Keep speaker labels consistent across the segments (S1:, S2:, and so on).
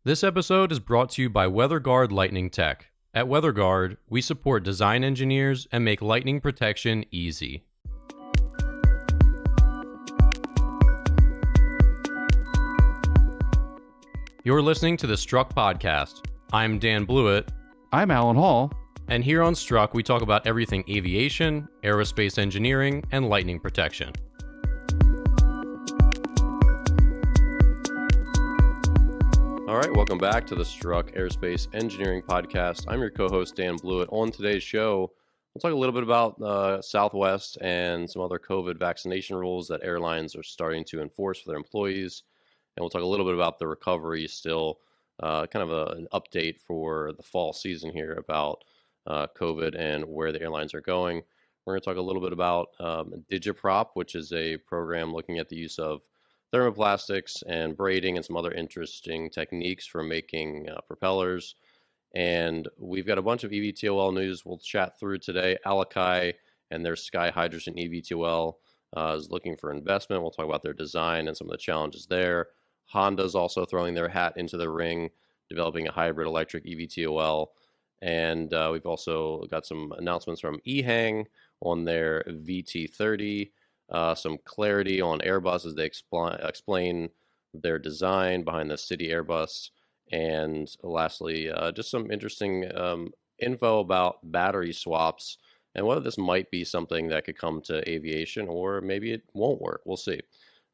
S1: This episode is brought to you by WeatherGuard Lightning Tech. At WeatherGuard, we support design engineers and make lightning protection easy. You're listening to the Struck Podcast. I'm Dan Blewett.
S2: I'm Alan Hall.
S1: And here on Struck, we talk about everything aviation, aerospace engineering, and lightning protection. All right, welcome back to the Struck Aerospace Engineering Podcast. I'm your co-host, Dan Blewett. On today's show, we'll talk a little bit about Southwest and some other COVID vaccination rules that airlines are starting to enforce for their employees. And we'll talk a little bit about the recovery still, kind of an update for the fall season here about COVID and where the airlines are going. We're going to talk a little bit about Digiprop, which is a program looking at the use of thermoplastics and braiding and some other interesting techniques for making propellers. And we've got a bunch of eVTOL news we'll chat through today. Alakai and their Sky Hydrogen eVTOL is looking for investment. We'll talk about their design and some of the challenges there. Honda's also throwing their hat into the ring, developing a hybrid electric eVTOL. And we've also got some announcements from EHang on their VT30. Some clarity on Airbus as they explain their design behind the City Airbus. And lastly, just some interesting info about battery swaps and whether this might be something that could come to aviation or maybe it won't work. We'll see.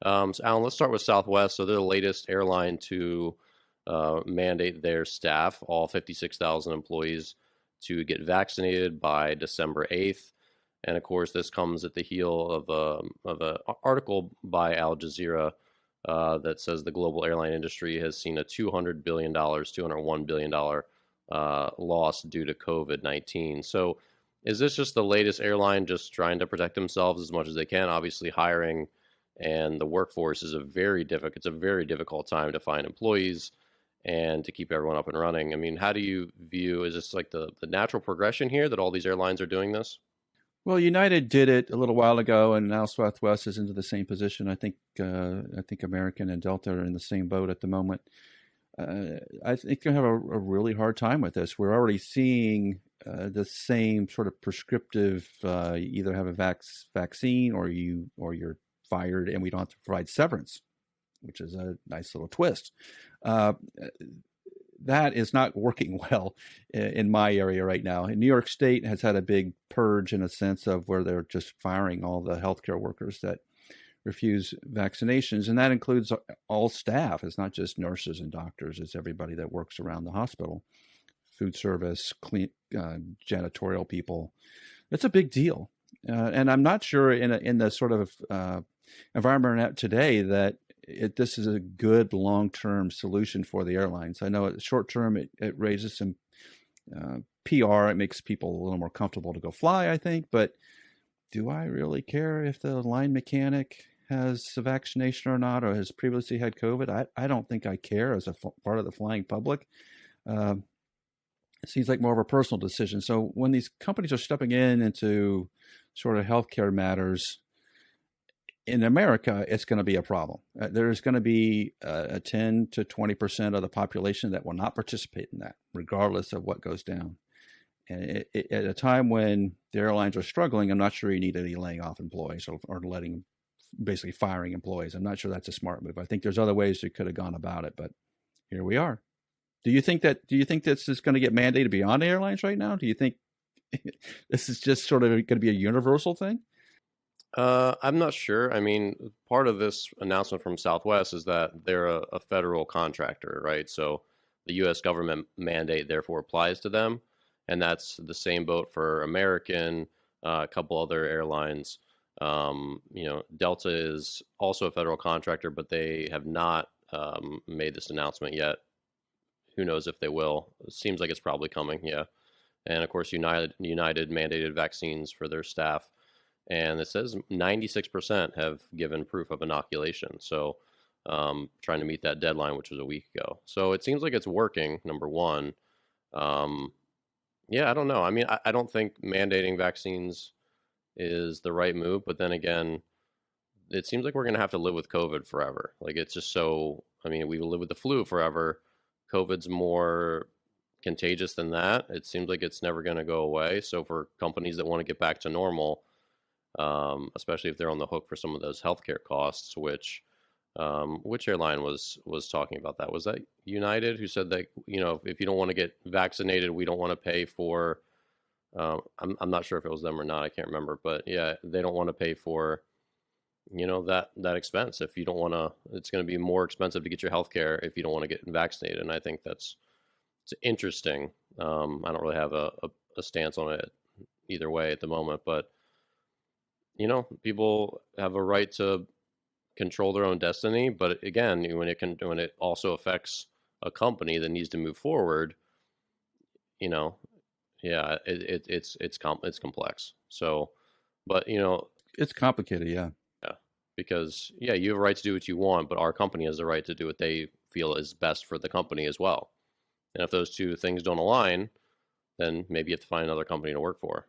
S1: So Alan, let's start with Southwest. So they're the latest airline to mandate their staff, all 56,000 employees, to get vaccinated by December 8th. And of course, this comes at the heel of an article by Al Jazeera that says the global airline industry has seen a $201 billion loss due to COVID-19. So is this just the latest airline just trying to protect themselves as much as they can? Obviously, hiring and the workforce is it's a very difficult time to find employees and to keep everyone up and running. I mean, how do you view, is this like the natural progression here that all these airlines are doing this?
S2: Well, United did it a little while ago, and now Southwest is into the same position. I think American and Delta are in the same boat at the moment. I think they're going to have a really hard time with this. We're already seeing the same sort of prescriptive. You either have a vaccine or you're fired, and we don't have to provide severance, which is a nice little twist. That is not working well in my area right now. And New York State has had a big purge in a sense of where they're just firing all the healthcare workers that refuse vaccinations. And that includes all staff. It's not just nurses and doctors. It's everybody that works around the hospital, food service, janitorial people. It's a big deal. And I'm not sure in the sort of environment today that this is a good long-term solution for the airlines. I know short-term it raises some PR. It makes people a little more comfortable to go fly, I think. But do I really care if the line mechanic has a vaccination or not, or has previously had COVID? I don't think I care as a part of the flying public. It seems like more of a personal decision. So when these companies are stepping into sort of healthcare matters, in America, it's going to be a problem. There's going to be a 10 to 20% of the population that will not participate in that, regardless of what goes down. And at a time when the airlines are struggling, I'm not sure you need any laying off employees or basically firing employees. I'm not sure that's a smart move. I think there's other ways you could have gone about it, but here we are. Do you think this is going to get mandated beyond airlines right now? Do you think this is just sort of going to be a universal thing?
S1: I'm not sure. I mean, part of this announcement from Southwest is that they're a federal contractor, right? So the U.S. government mandate therefore applies to them. And that's the same boat for American, a couple other airlines. Delta is also a federal contractor, but they have not made this announcement yet. Who knows if they will? It seems like it's probably coming, yeah. And of course, United mandated vaccines for their staff. And it says 96% have given proof of inoculation. So trying to meet that deadline, which was a week ago. So it seems like it's working, number one. Yeah, I don't know. I mean, I don't think mandating vaccines is the right move. But then again, it seems like we're going to have to live with COVID forever. Like, it's just so, I mean, we will live with the flu forever. COVID's more contagious than that. It seems like it's never going to go away. So for companies that want to get back to normal, especially if they're on the hook for some of those healthcare costs, which airline was talking about that? Was that United, who said that, if you don't want to get vaccinated, we don't want to pay for. I'm not sure if it was them or not. I can't remember, but yeah, they don't want to pay for, that expense. If you don't want to, it's going to be more expensive to get your health care if you don't want to get vaccinated. And I think it's interesting. I don't really have a stance on it either way at the moment, but people have a right to control their own destiny. But again, when it also affects a company that needs to move forward, yeah, it's complex. So, but
S2: It's complicated, yeah.
S1: yeah, because yeah, you have a right to do what you want, but our company has the right to do what they feel is best for the company as well. And if those two things don't align, then maybe you have to find another company to work for.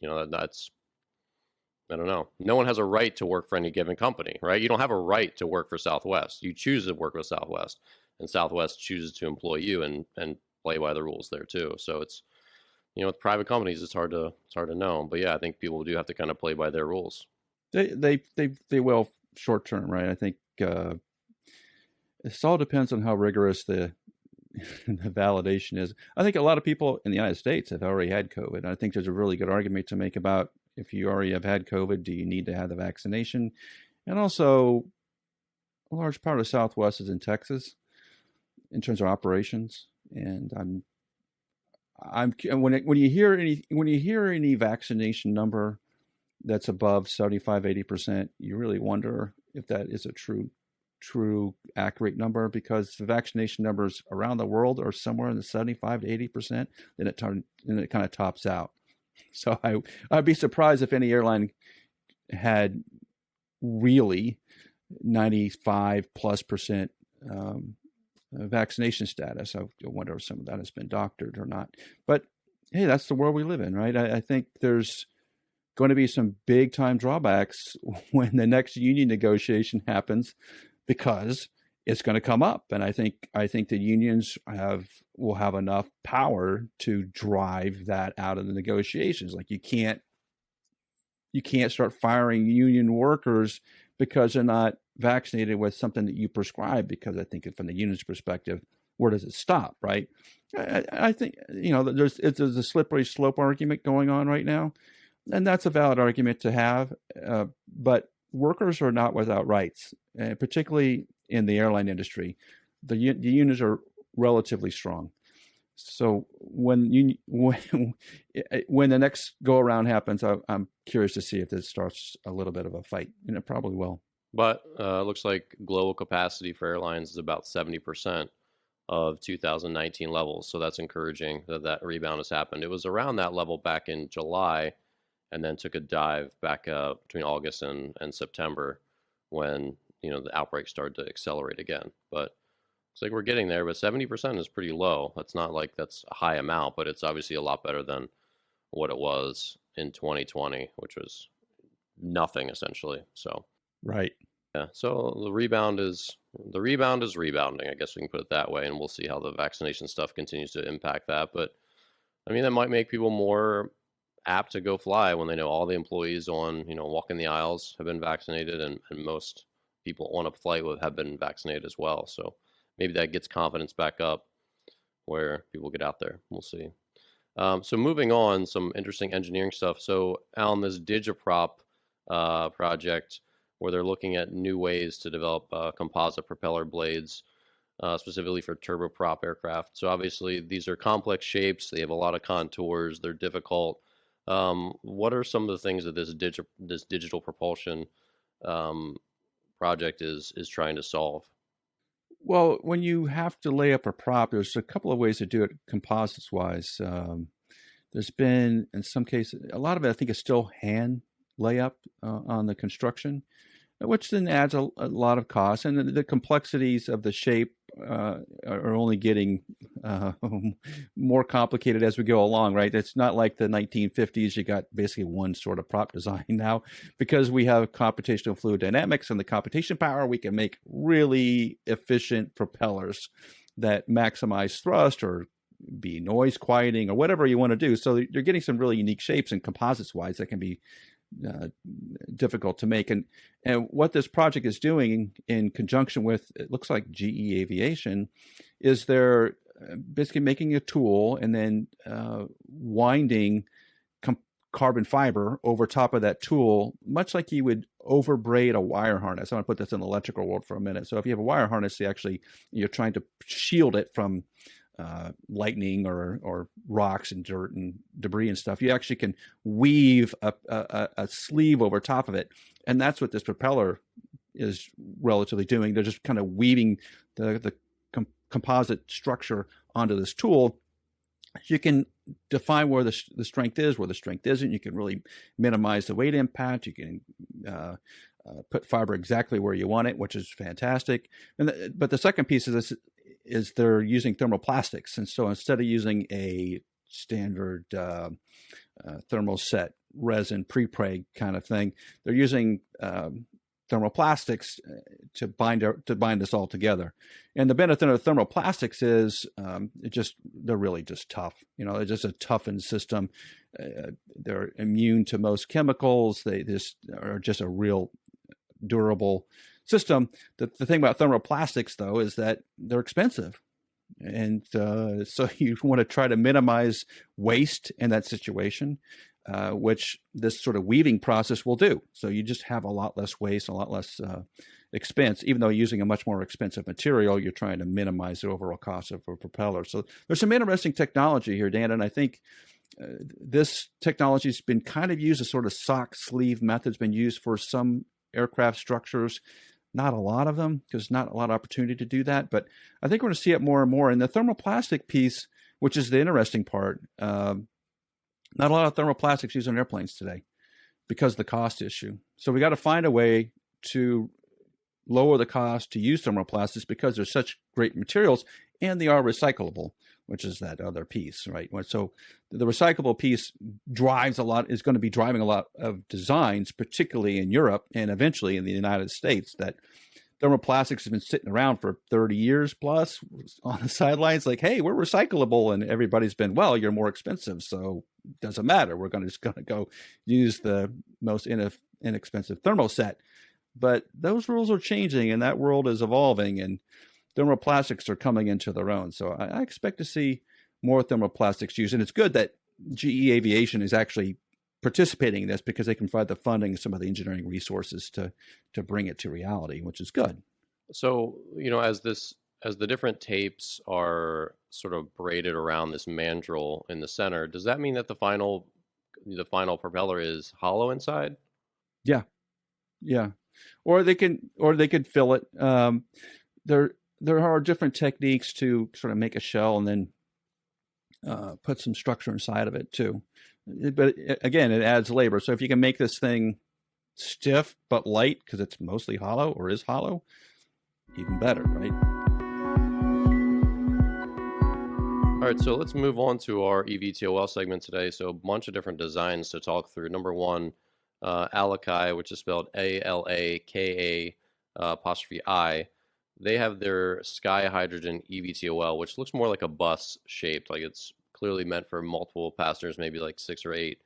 S1: That's, I don't know. No one has a right to work for any given company, right? You don't have a right to work for Southwest. You choose to work with Southwest, and Southwest chooses to employ you and play by the rules there too. So it's, with private companies, it's hard to know. But yeah, I think people do have to kind of play by their rules.
S2: They will short term, right? I think it all depends on how rigorous the validation is. I think a lot of people in the United States have already had COVID. I think there's a really good argument to make about, if you already have had COVID, do you need to have the vaccination? And also, a large part of Southwest is in Texas in terms of operations. And when you hear any vaccination number that's above 75-80%, you really wonder if that is a true accurate number, because the vaccination numbers around the world are somewhere in the 75-80%. Then it kind of tops out. So I'd be surprised if any airline had really 95+% vaccination status. I wonder if some of that has been doctored or not. But hey, that's the world we live in, right? I think there's going to be some big time drawbacks when the next union negotiation happens, because it's going to come up. And I think the unions will have enough power to drive that out of the negotiations. Like you can't start firing union workers because they're not vaccinated with something that you prescribe, because I think from the union's perspective, where does it stop, right? I think, there's a slippery slope argument going on right now, and that's a valid argument to have. But workers are not without rights, particularly in the airline industry. The unions are relatively strong. So when the next go around happens, I'm curious to see if this starts a little bit of a fight, and it probably will.
S1: But it looks like global capacity for airlines is about 70% of 2019 levels. So that's encouraging that rebound has happened. It was around that level back in July, and then took a dive back between August and September, when the outbreak started to accelerate again. But it's like we're getting there. But 70% is pretty low. That's not like that's a high amount, but it's obviously a lot better than what it was in 2020, which was nothing essentially. So
S2: right.
S1: Yeah. So the rebound is rebounding. I guess we can put it that way, and we'll see how the vaccination stuff continues to impact that. But I mean, that might make people more apt to go fly when they know all the employees on, walking the aisles have been vaccinated, and most people on a flight have been vaccinated as well. So maybe that gets confidence back up where people get out there. We'll see. So moving on, some interesting engineering stuff. So Alan, this Digiprop project, where they're looking at new ways to develop composite propeller blades, specifically for turboprop aircraft. So obviously these are complex shapes. They have a lot of contours. They're difficult. What are some of the things that this digital propulsion project is trying to solve?
S2: Well, when you have to lay up a prop, there's a couple of ways to do it composites wise. There's been, in some cases, a lot of it I think is still hand layup on the construction, which then adds a lot of cost, and the complexities of the shape are only getting more complicated as we go along, right? It's not like the 1950s. You got basically one sort of prop design now, because we have computational fluid dynamics and the computation power. We can make really efficient propellers that maximize thrust or be noise quieting or whatever you want to do. So you're getting some really unique shapes and composites wise that can be difficult to make. And what this project is doing in conjunction with, it looks like GE Aviation, is they're basically making a tool and then winding carbon fiber over top of that tool, much like you would overbraid a wire harness. I want to put this in the electrical world for a minute. So if you have a wire harness, you're trying to shield it from lightning or rocks and dirt and debris and stuff. You actually can weave a sleeve over top of it. And that's what this propeller is relatively doing. They're just kind of weaving the composite structure onto this tool. You can define where the strength is, where the strength isn't. You can really minimize the weight impact. You can put fiber exactly where you want it, which is fantastic. But the second piece of this is they're using thermoplastics. And so instead of using a standard thermoset resin prepreg kind of thing, they're using thermoplastics to bind this all together. And the benefit of thermoplastics is they're really just tough. They're just a toughened system. They're immune to most chemicals. They just are just a real durable system. The thing about thermoplastics, though, is that they're expensive. And so you want to try to minimize waste in that situation, which this sort of weaving process will do. So you just have a lot less waste, a lot less expense. Even though using a much more expensive material, you're trying to minimize the overall cost of a propeller. So there's some interesting technology here, Dan, and I think this technology has been kind of used as sort of sock sleeve method. It's been used for some aircraft structures. Not a lot of them, because not a lot of opportunity to do that. But I think we're going to see it more and more. And the thermoplastic piece, which is the interesting part, not a lot of thermoplastics used on airplanes today because of the cost issue. So we got to find a way to lower the cost to use thermoplastics because they're such great materials and they are recyclable, which is that other piece, right? So the recyclable piece is going to be driving a lot of designs, particularly in Europe and eventually in the United States, that thermoplastics have been sitting around for 30 years plus on the sidelines, like, hey, we're recyclable. And everybody's been, well, you're more expensive, so it doesn't matter. We're just going to go use the most inexpensive thermoset. But those rules are changing and that world is evolving and thermoplastics are coming into their own. So I expect to see more thermoplastics used. And it's good that GE Aviation is actually participating in this because they can provide the funding and some of the engineering resources to bring it to reality, which is good.
S1: So, as the different tapes are sort of braided around this mandrel in the center, does that mean that the final propeller is hollow inside?
S2: Yeah. Or they could fill it. There are different techniques to sort of make a shell and then put some structure inside of it too. But again, it adds labor. So if you can make this thing stiff but light because it's mostly hollow or is hollow, even better, right?
S1: All right, so let's move on to our eVTOL segment today. So a bunch of different designs to talk through. Number one, Alakai, which is spelled ALAKA apostrophe I. They have their Sky Hydrogen eVTOL, which looks more like a bus shaped, like it's clearly meant for multiple passengers, maybe like 6 or 8.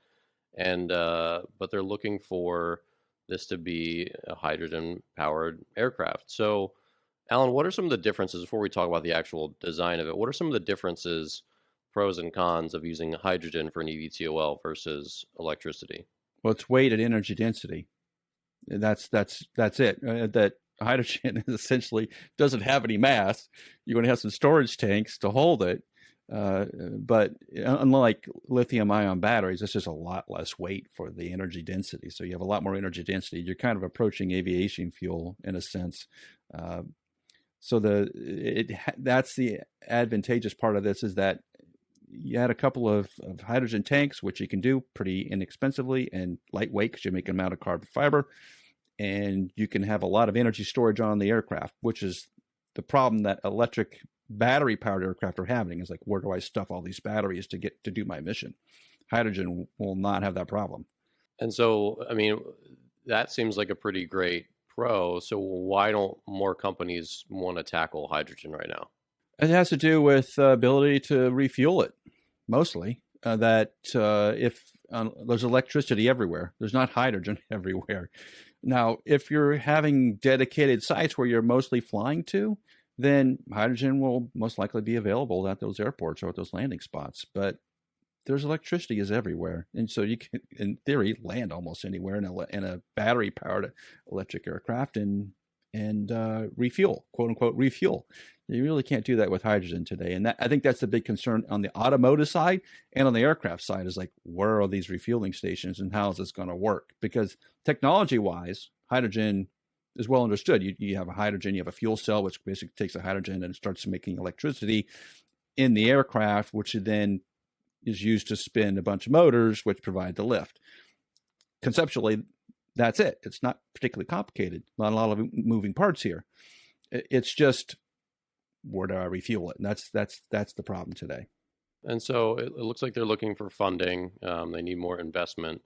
S1: And but they're looking for this to be a hydrogen-powered aircraft. So, Alan, what are some of the differences, before we talk about the actual design of it, what are some of the differences, pros and cons, of using hydrogen for an eVTOL versus electricity?
S2: Well, it's weight and energy density. That's it. That hydrogen essentially doesn't have any mass. You're going to have some storage tanks to hold it. But unlike lithium-ion batteries, it's just a lot less weight for the energy density. So you have a lot more energy density. You're kind of approaching aviation fuel in a sense. So that's the advantageous part of this, is that you add a couple of hydrogen tanks, which you can do pretty inexpensively and lightweight because you make them out of carbon fiber. And you can have a lot of energy storage on the aircraft, which is the problem that electric battery-powered aircraft are having, is like, where do I stuff all these batteries to get to do my mission? Hydrogen will not have that problem.
S1: And so, I mean, that seems like a pretty great pro. So why don't more companies want to tackle hydrogen right now?
S2: It has to do with ability to refuel it, mostly. If there's electricity everywhere, there's not hydrogen everywhere. Now, if you're having dedicated sites where you're mostly flying to, then hydrogen will most likely be available at those airports or at those landing spots. But there's electricity is everywhere, and so you can, in theory, land almost anywhere in a battery-powered electric aircraft and refuel, quote unquote, refuel. You really can't do that with hydrogen today, and I think that's the big concern on the automotive side and on the aircraft side is like, where are these refueling stations and how is this going to work? Because technology-wise, hydrogen is well understood. You have a hydrogen, you have a fuel cell, which basically takes the hydrogen and starts making electricity in the aircraft, which then is used to spin a bunch of motors, which provide the lift. Conceptually, that's it. It's not particularly complicated. Not a lot of moving parts here. It's just, where do I refuel it? And that's the problem today.
S1: And so it looks like they're looking for funding. They need more investment,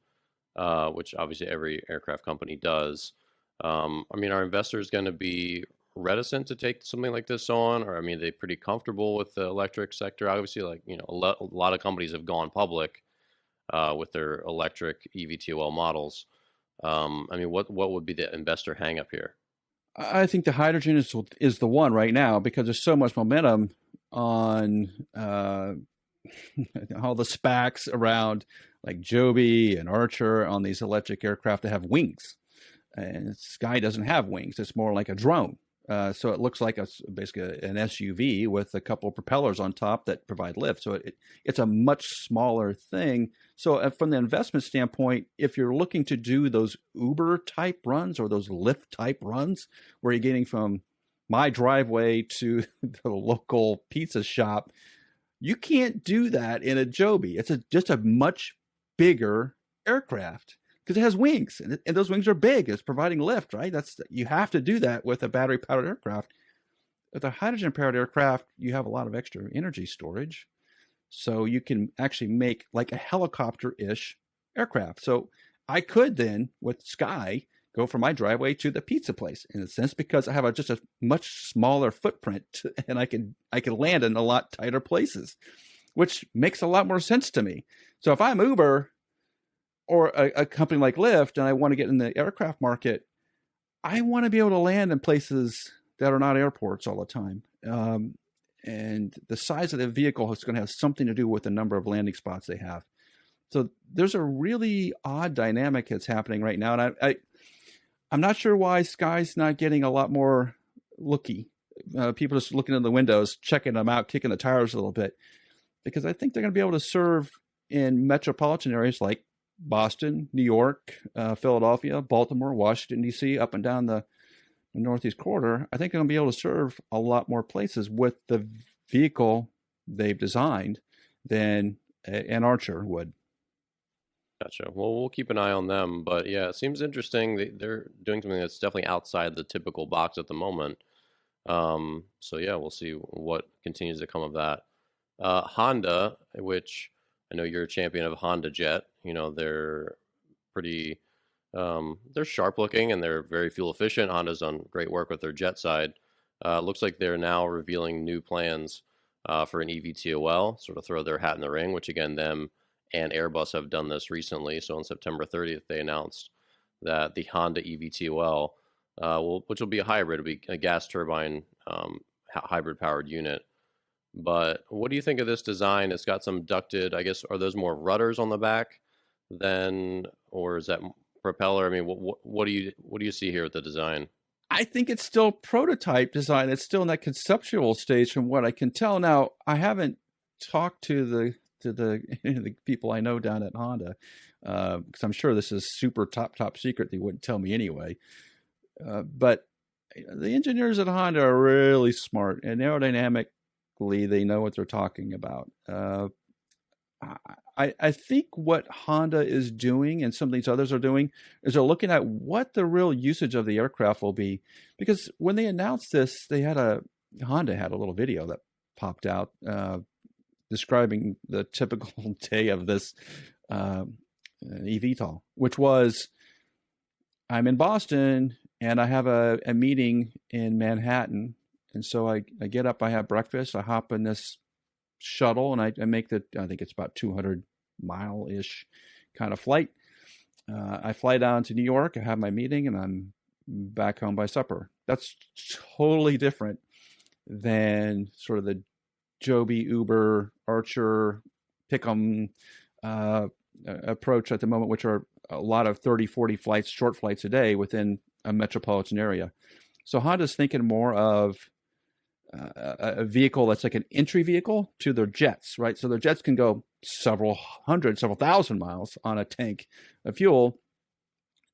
S1: which obviously every aircraft company does. I mean, are investors going to be reticent to take something like this on, or I mean, are they pretty comfortable with the electric sector? Obviously, like, you know, a lot of companies have gone public with their electric eVTOL models. I mean, what would be the investor hang up here?
S2: I think the hydrogen is the one right now because there's so much momentum on all the SPACs around, like Joby and Archer, on these electric aircraft that have wings. And Sky doesn't have wings. It's more like a drone. So it looks like basically an SUV with a couple of propellers on top that provide lift. So it's a much smaller thing. So from the investment standpoint, if you're looking to do those Uber type runs or those Lyft type runs, where you're getting from my driveway to the local pizza shop, you can't do that in a Joby. It's just a much bigger aircraft, because it has wings, and those wings are big. It's providing lift, right? You have to do that with a battery-powered aircraft. With a hydrogen-powered aircraft, you have a lot of extra energy storage, so you can actually make like a helicopter-ish aircraft. So I could then, with Sky, go from my driveway to the pizza place, in a sense, because I have just a much smaller footprint, and I can land in a lot tighter places, which makes a lot more sense to me. So if I'm Uber or a company like Lyft, and I want to get in the aircraft market, I want to be able to land in places that are not airports all the time. And the size of the vehicle is going to have something to do with the number of landing spots they have. So there's a really odd dynamic that's happening right now. And I'm not sure why Sky's not getting a lot more looky. People just looking in the windows, checking them out, kicking the tires a little bit, because I think they're going to be able to serve in metropolitan areas like Boston, New York, Philadelphia, Baltimore, Washington, D.C., up and down the Northeast corridor. I think they're going to be able to serve a lot more places with the vehicle they've designed than an Archer would.
S1: Gotcha. Well, we'll keep an eye on them. But yeah, it seems interesting. They're doing something that's definitely outside the typical box at the moment. So yeah, we'll see what continues to come of that. Honda, which I know you're a champion of HondaJet. You know, they're pretty, they're sharp looking and they're very fuel efficient. Honda's done great work with their jet side. Looks like they're now revealing new plans for an eVTOL, sort of throw their hat in the ring, which again, them and Airbus have done this recently. So on September 30th, they announced that the Honda eVTOL, which will be a hybrid, it'll be a gas turbine hybrid powered unit. But what do you think of this design? It's got some ducted, I guess, are those more rudders on the back then, or is that propeller? I mean, what do you see here with the design?
S2: I think it's still prototype design. It's still in that conceptual stage from what I can tell. Now, I haven't talked to the people I know down at Honda, because I'm sure this is super top secret. They wouldn't tell me anyway. But the engineers at Honda are really smart, and aerodynamically they know what they're talking about. I think what Honda is doing and some of these others are doing is they're looking at what the real usage of the aircraft will be. Because when they announced this, Honda had a little video that popped out describing the typical day of this eVTOL, which was, I'm in Boston and I have a meeting in Manhattan, And so I get up, I have breakfast, I hop in this shuttle, and I make I think it's about 200-mile-ish kind of flight. I fly down to New York, I have my meeting, and I'm back home by supper. That's totally different than sort of the Joby, Uber, Archer, Pick'em approach at the moment, which are a lot of 30, 40 flights, short flights a day within a metropolitan area. So Honda's thinking more of a vehicle that's like an entry vehicle to their jets, right? So their jets can go several hundred, several thousand miles on a tank of fuel.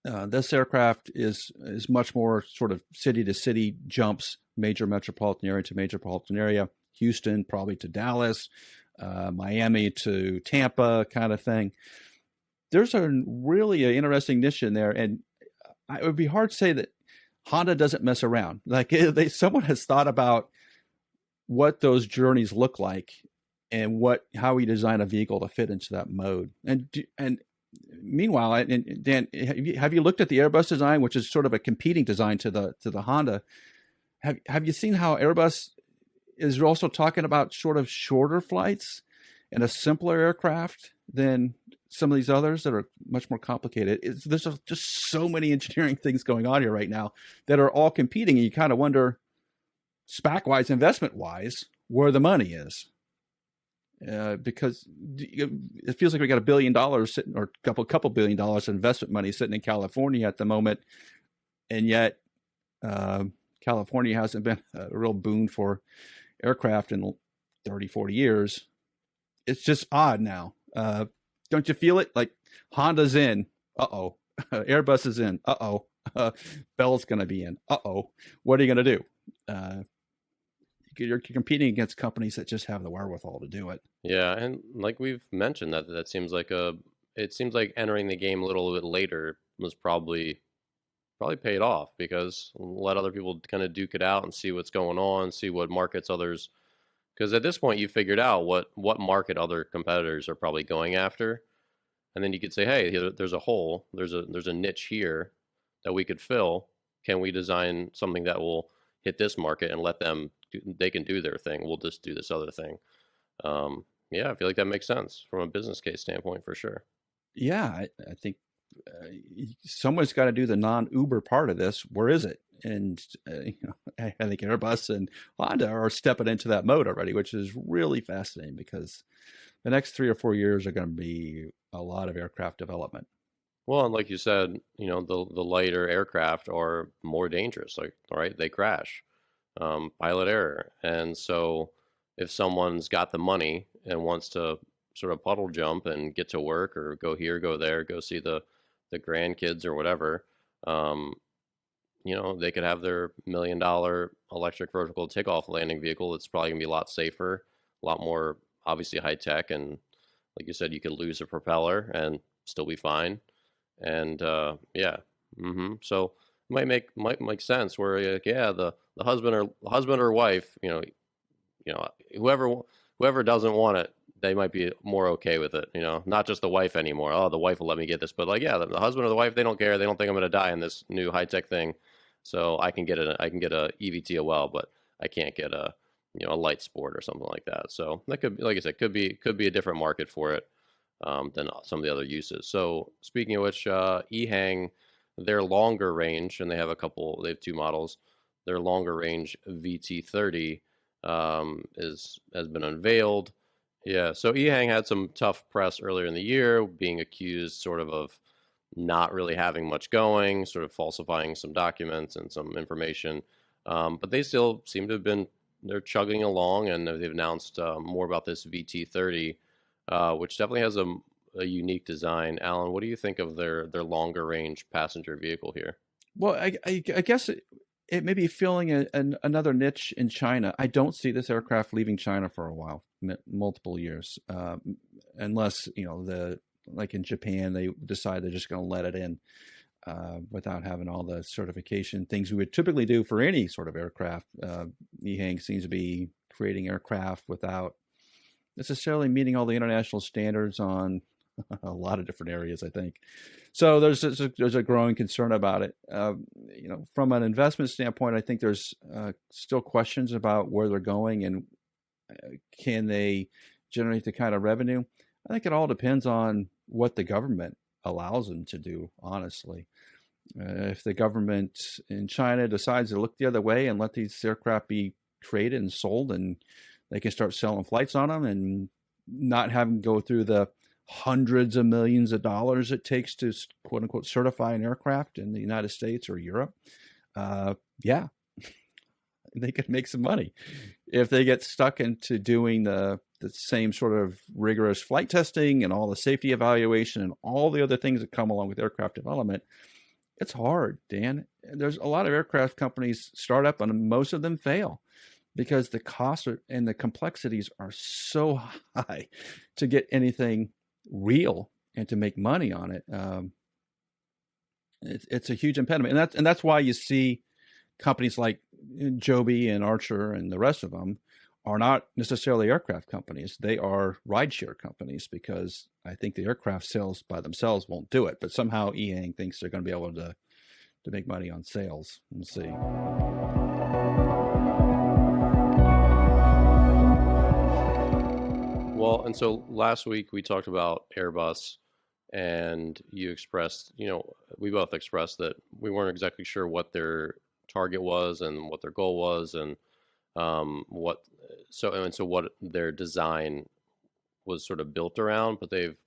S2: This aircraft is much more sort of city to city jumps, major metropolitan area to metropolitan area, Houston probably to Dallas, Miami to Tampa kind of thing. There's really an interesting niche in there, and it would be hard to say that Honda doesn't mess around. Like someone has thought about what those journeys look like and how we design a vehicle to fit into that mode. And meanwhile, and Dan, have you looked at the Airbus design, which is sort of a competing design to the Honda? Have you seen how Airbus is also talking about sort of shorter flights and a simpler aircraft than some of these others that are much more complicated? There's just so many engineering things going on here right now that are all competing, and you kind of wonder, SPAC-wise, investment-wise, where the money is. Because it feels like we got $1 billion sitting, or a couple $1 billion investment money sitting in California at the moment, and yet California hasn't been a real boon for aircraft in 30, 40 years. It's just odd now. Don't you feel it? Like Honda's in. Uh-oh. Airbus is in. Uh-oh. Bell's going to be in. Uh-oh. What are you going to do? You're competing against companies that just have the wherewithal to do it.
S1: Yeah, and like we've mentioned, that seems like it seems like entering the game a little bit later was probably paid off, because let other people kind of duke it out and see what's going on, see what markets others, because at this point you figured out what market other competitors are probably going after, and then you could say, hey, there's a hole, there's a niche here that we could fill. Can we design something that will hit this market and let them they can do their thing, we'll just do this other thing. Yeah, I feel like that makes sense from a business case standpoint for sure.
S2: Yeah, I think someone's got to do the non-Uber part of this. Where is it? And I think Airbus and Honda are stepping into that mode already, which is really fascinating, because the next 3 or 4 years are going to be a lot of aircraft development.
S1: Well, and like you said, the lighter aircraft are more dangerous. Like, right, they crash, pilot error, and so if someone's got the money and wants to sort of puddle jump and get to work, or go here, go there, go see the grandkids or whatever, they could have their $1 million electric vertical takeoff landing vehicle. It's probably gonna be a lot safer, a lot more obviously high tech, and like you said, you could lose a propeller and still be fine. And yeah, so it might make sense where like, yeah, the husband or wife, whoever doesn't want it, they might be more okay with it, not just the wife anymore. Oh, the wife will let me get this, but like, yeah, the husband or the wife, they don't care. They don't think I'm going to die in this new high tech thing, so I can get a EVTOL, but I can't get a light sport or something like that. So that could, like I said, could be a different market for it than some of the other uses. So speaking of which, EHang, their longer range, and they have 2 models. Their longer range VT30 has been unveiled. Yeah, so EHang had some tough press earlier in the year, being accused sort of not really having much going, sort of falsifying some documents and some information. But they still seem to have they're chugging along, and they've announced more about this VT30, which definitely has a unique design. Alan, what do you think of their longer range passenger vehicle here?
S2: Well, I guess it may be filling another niche in China. I don't see this aircraft leaving China for a while, multiple years, unless like in Japan, they decide they're just going to let it in without having all the certification things we would typically do for any sort of aircraft. EHang seems to be creating aircraft without necessarily meeting all the international standards on a lot of different areas, I think. So there's a growing concern about it. From an investment standpoint, I think there's still questions about where they're going and can they generate the kind of revenue. I think it all depends on what the government allows them to do, honestly. If the government in China decides to look the other way and let these aircraft be created and sold, and they can start selling flights on them and not having to go through the hundreds of millions of dollars it takes to quote unquote certify an aircraft in the United States or Europe, yeah, they could make some money. If they get stuck into doing the same sort of rigorous flight testing and all the safety evaluation and all the other things that come along with aircraft development, it's hard, Dan. There's a lot of aircraft companies start up and most of them fail because the costs and the complexities are so high to get anything real and to make money on it. It's a huge impediment. And that's why you see companies like Joby and Archer and the rest of them are not necessarily aircraft companies. They are rideshare companies because I think the aircraft sales by themselves won't do it. But somehow E-Hang thinks they're going to be able to make money on sales. We'll see.
S1: Well, and so last week we talked about Airbus, and you expressed, we both expressed that we weren't exactly sure what their target was and what their goal was, and what their design was sort of built around. But they've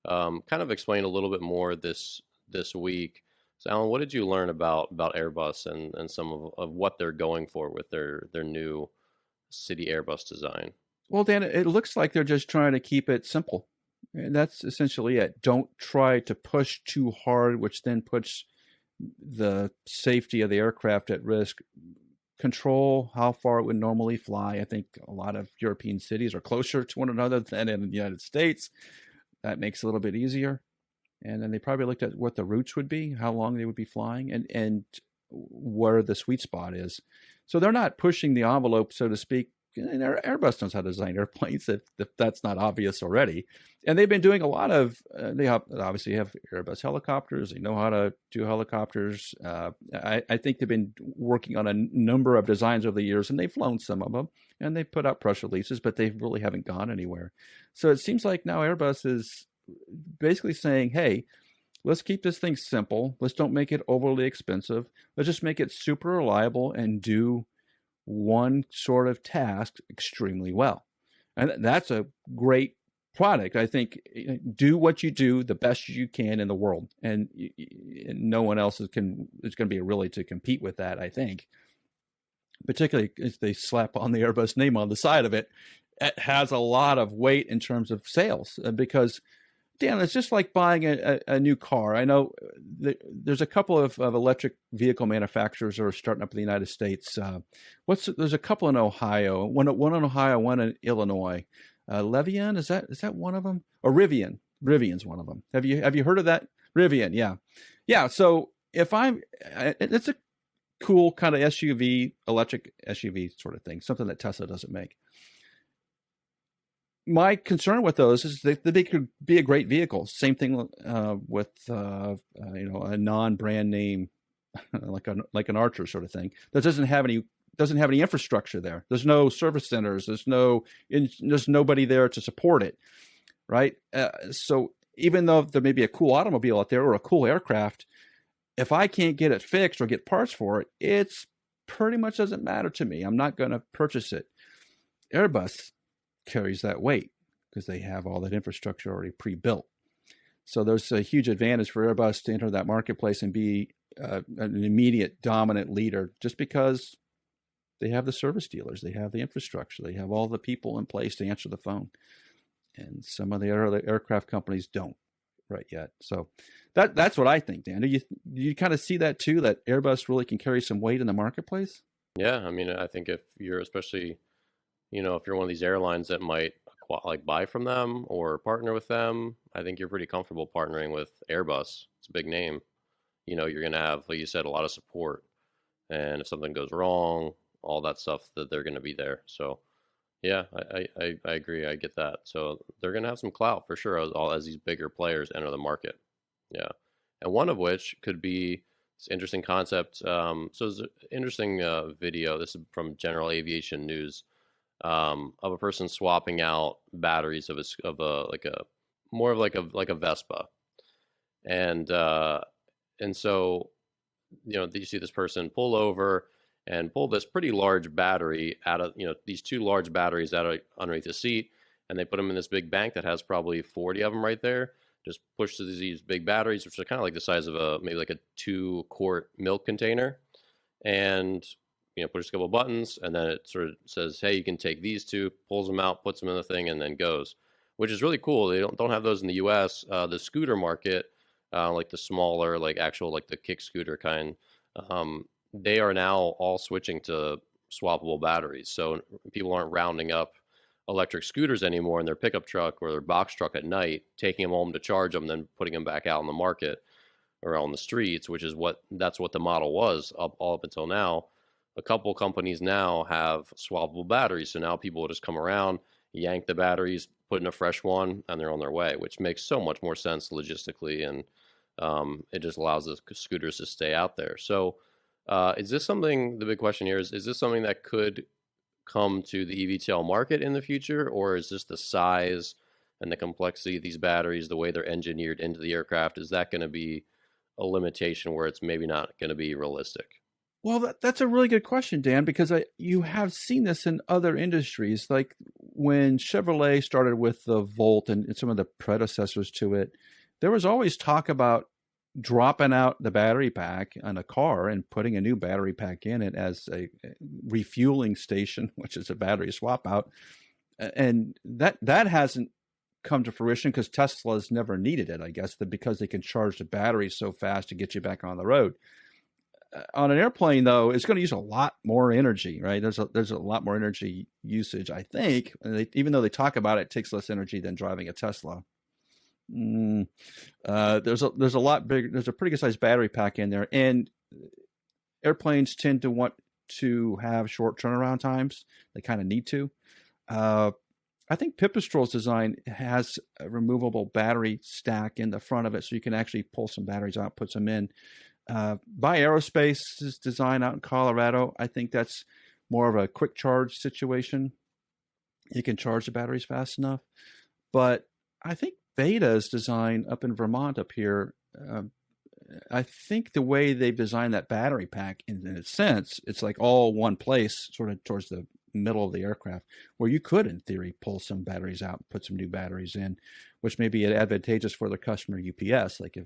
S1: kind of explained a little bit more this week. So, Alan, what did you learn about Airbus and some of what they're going for with their new City Airbus design?
S2: Well, Dan, it looks like they're just trying to keep it simple. And that's essentially it. Don't try to push too hard, which then puts the safety of the aircraft at risk. Control how far it would normally fly. I think a lot of European cities are closer to one another than in the United States. That makes it a little bit easier. And then they probably looked at what the routes would be, how long they would be flying, and where the sweet spot is. So they're not pushing the envelope, so to speak. And Airbus knows how to design airplanes, if that's not obvious already. And they've been doing a lot of, they obviously have Airbus helicopters. They know how to do helicopters. I think they've been working on a number of designs over the years, and they've flown some of them. And they put out press releases, but they really haven't gone anywhere. So it seems like now Airbus is basically saying, hey, let's keep this thing simple. Let's don't make it overly expensive. Let's just make it super reliable and do one sort of task extremely well. And that's a great product. I think do what you do the best you can in the world. And no one else is going to be really to compete with that, I think. Particularly if they slap on the Airbus name on the side of it, it has a lot of weight in terms of sales because, Dan, it's just like buying a new car. I know there's a couple of electric vehicle manufacturers that are starting up in the United States. There's a couple in Ohio, one in Ohio, one in Illinois. Levian, is that one of them? Or Rivian? Rivian's one of them. Have you heard of that? Rivian, yeah. So it's a cool kind of SUV, electric SUV sort of thing, something that Tesla doesn't make. My concern with those is that they could be a great vehicle. Same thing with a non-brand name like an Archer sort of thing that doesn't have any infrastructure there. There's no service centers. There's nobody there to support it, right? So even though there may be a cool automobile out there or a cool aircraft, if I can't get it fixed or get parts for it, it's pretty much doesn't matter to me. I'm not going to purchase it. Airbus carries that weight because they have all that infrastructure already pre-built. So there's a huge advantage for Airbus to enter that marketplace and be an immediate dominant leader just because they have the service dealers, they have the infrastructure, they have all the people in place to answer the phone. And some of the other aircraft companies don't right yet. So that's what I think, Dan. Do you kind of see that too, that Airbus really can carry some weight in the marketplace?
S1: Yeah, I mean, I think if you're especially if you're one of these airlines that might buy from them or partner with them, I think you're pretty comfortable partnering with Airbus. It's a big name. You're going to have, like you said, a lot of support. And if something goes wrong, all that stuff, that they're going to be there. So, Yeah, I agree. I get that. So they're going to have some clout for sure as these bigger players enter the market. Yeah. And one of which could be this interesting concept. So it's an interesting video. This is from General Aviation News, of a person swapping out batteries of a like a more of like a Vespa. And and so you see this person pull over and pull this pretty large battery out of, these two large batteries out of underneath the seat, and they put them in this big bank that has probably 40 of them right there. Just push these big batteries, which are kind of like the size of maybe like a 2-quart milk container, and push a couple buttons, and then it sort of says, "Hey, you can take these two." Pulls them out, puts them in the thing, and then goes, which is really cool. They don't have those in the U.S. The scooter market, like the smaller, like actual, like the kick scooter kind, they are now all switching to swappable batteries. So people aren't rounding up electric scooters anymore in their pickup truck or their box truck at night, taking them home to charge them, then putting them back out in the market or on the streets, which is that's what the model was all up until now. A couple companies now have swappable batteries, so now people will just come around, yank the batteries, put in a fresh one, and they're on their way, which makes so much more sense logistically, and it just allows the scooters to stay out there. So, is this something? The big question here is this something that could come to the eVTOL market in the future, or is this the size and the complexity of these batteries, the way they're engineered into the aircraft, is that going to be a limitation where it's maybe not going to be realistic?
S2: Well, that's a really good question, Dan, because you have seen this in other industries. Like when Chevrolet started with the Volt and some of the predecessors to it, there was always talk about dropping out the battery pack on a car and putting a new battery pack in it as a refueling station, which is a battery swap out. And that hasn't come to fruition because Tesla's never needed it, I guess, because they can charge the battery so fast to get you back on the road. On an airplane, though, it's going to use a lot more energy, right? There's a lot more energy usage, I think. Even though they talk about it takes less energy than driving a Tesla. There's a lot big. There's a pretty good sized battery pack in there, and airplanes tend to want to have short turnaround times. They kind of need to. I think Pipistrel's design has a removable battery stack in the front of it, so you can actually pull some batteries out, put some in. By Aerospace's design out in Colorado, I think that's more of a quick charge situation. You can charge the batteries fast enough. But I think Beta's design up in Vermont up here, I think the way they've designed that battery pack, in a sense, it's like all one place, sort of towards the middle of the aircraft, where you could, in theory, pull some batteries out, put some new batteries in, which may be advantageous for the customer UPS. Like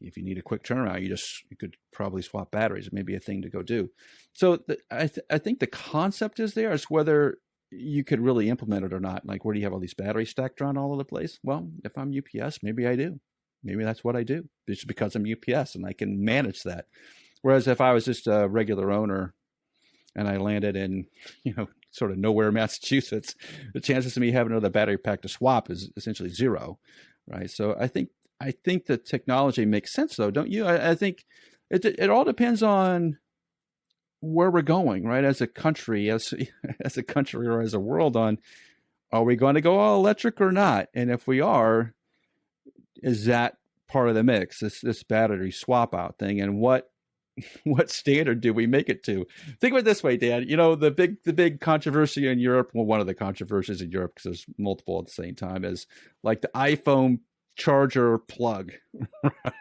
S2: if you need a quick turnaround, you could probably swap batteries. It may be a thing to go do. So I think the concept is there. It's whether you could really implement it or not. Like, where do you have all these batteries stacked around all over the place? Well, if I'm UPS, maybe I do. Maybe that's what I do. It's because I'm UPS and I can manage that. Whereas if I was just a regular owner and I landed in, sort of nowhere, Massachusetts, the chances of me having another battery pack to swap is essentially zero, right? So I think the technology makes sense, though, don't you? I think it all depends on where we're going, right? As a country, as a country or as a world, on are we going to go all electric or not? And if we are, is that part of the mix? This battery swap out thing, and what standard do we make it to? Think of it this way, Dan. The big controversy in Europe. Well, one of the controversies in Europe, because there's multiple at the same time, is like the iPhone charger plug,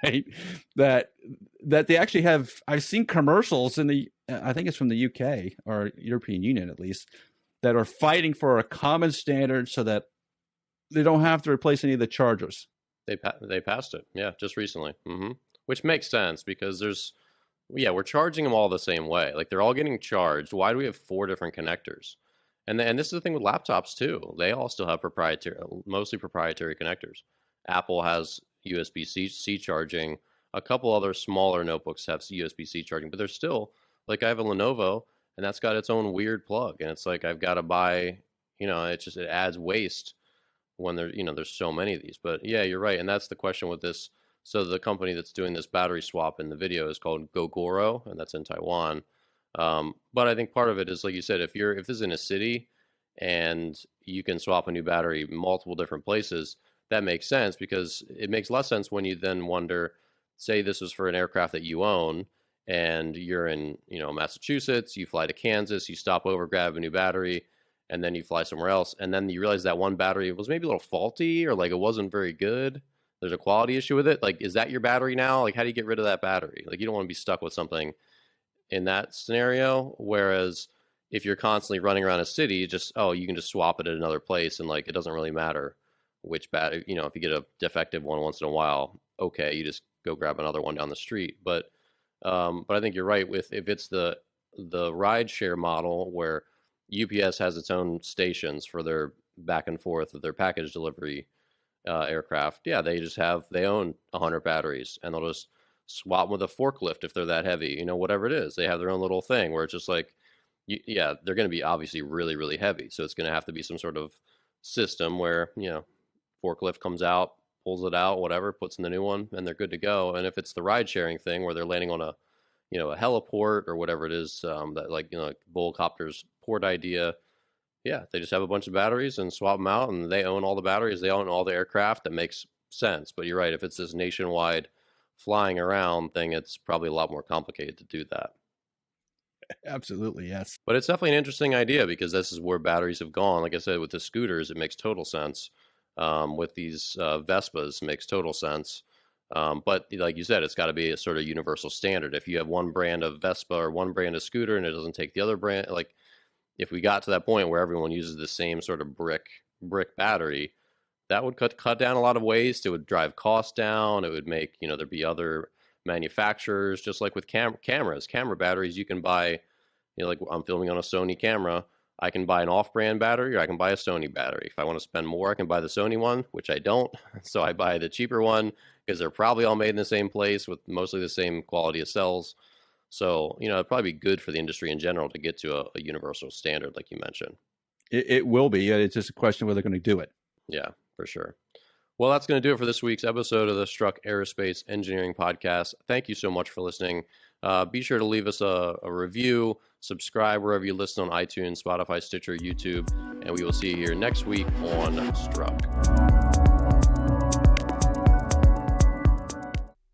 S2: right? That they actually have. I've seen commercials I think it's from the UK or European Union at least, that are fighting for a common standard so that they don't have to replace any of the chargers.
S1: They passed it, yeah, just recently, which makes sense because we're charging them all the same way. Like, they're all getting charged. Why do we have 4 different connectors? And this is the thing with laptops too. They all still have mostly proprietary connectors. Apple has USB-C charging. A couple other smaller notebooks have USB-C charging, but there's still, like, I have a Lenovo, and that's got its own weird plug, and it's like I've got to buy, it adds waste when there's so many of these. But yeah, you're right, and that's the question with this. So the company that's doing this battery swap in the video is called Gogoro, and that's in Taiwan. But I think part of it is, like you said, if this is in a city and you can swap a new battery multiple different places, that makes sense, because it makes less sense when you then wonder, say this was for an aircraft that you own and you're in, Massachusetts, you fly to Kansas, you stop over, grab a new battery, and then you fly somewhere else, and then you realize that one battery was maybe a little faulty, or like it wasn't very good. There's a quality issue with it. Like, is that your battery now? Like, how do you get rid of that battery? Like, you don't want to be stuck with something in that scenario. Whereas if you're constantly running around a city, you can just swap it at another place, and like it doesn't really matter which battery. If you get a defective one once in a while, okay, you just go grab another one down the street. But I think you're right with, if it's the ride share model where UPS has its own stations for their back and forth of their package delivery aircraft. Yeah, they own 100 batteries, and they'll just swap them with a forklift if they're that heavy. Whatever it is, they have their own little thing where it's just like, yeah, they're going to be obviously really, really heavy. So it's going to have to be some sort of system where, forklift comes out, pulls it out, whatever, puts in the new one, and they're good to go. And if it's the ride sharing thing where they're landing on a heliport or whatever it is, that like Volocopter's port idea, yeah, they just have a bunch of batteries and swap them out, and they own all the batteries, they own all the aircraft. That makes sense. But you're right, if it's this nationwide flying around thing, it's probably a lot more complicated to do that.
S2: Absolutely, yes.
S1: But it's definitely an interesting idea, because this is where batteries have gone. Like I said, with the scooters, it makes total sense. With these Vespas, makes total sense. But like you said, it's got to be a sort of universal standard. If you have one brand of Vespa or one brand of scooter and it doesn't take the other brand, like if we got to that point where everyone uses the same sort of brick battery, that would cut down a lot of waste. It would drive costs down. It would make, there'd be other manufacturers, just like with camera batteries. You can buy, like I'm filming on a Sony camera, I can buy an off-brand battery, or I can buy a Sony battery. If I want to spend more, I can buy the Sony one, which I don't. So I buy the cheaper one, because they're probably all made in the same place with mostly the same quality of cells. So, it'd probably be good for the industry in general to get to a universal standard, like you mentioned.
S2: It will be. It's just a question of whether they're going to do it.
S1: Yeah, for sure. Well, that's going to do it for this week's episode of the Struck Aerospace Engineering Podcast. Thank you so much for listening. Be sure to leave us a review, subscribe wherever you listen on iTunes, Spotify, Stitcher, YouTube, and we will see you here next week on Struck.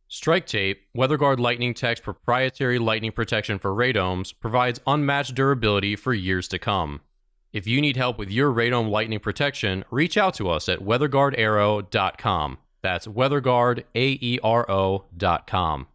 S3: Strike Tape, WeatherGuard Lightning Tech's proprietary lightning protection for radomes, provides unmatched durability for years to come. If you need help with your radome lightning protection, reach out to us at weatherguardaero.com. That's weatherguardaero.com.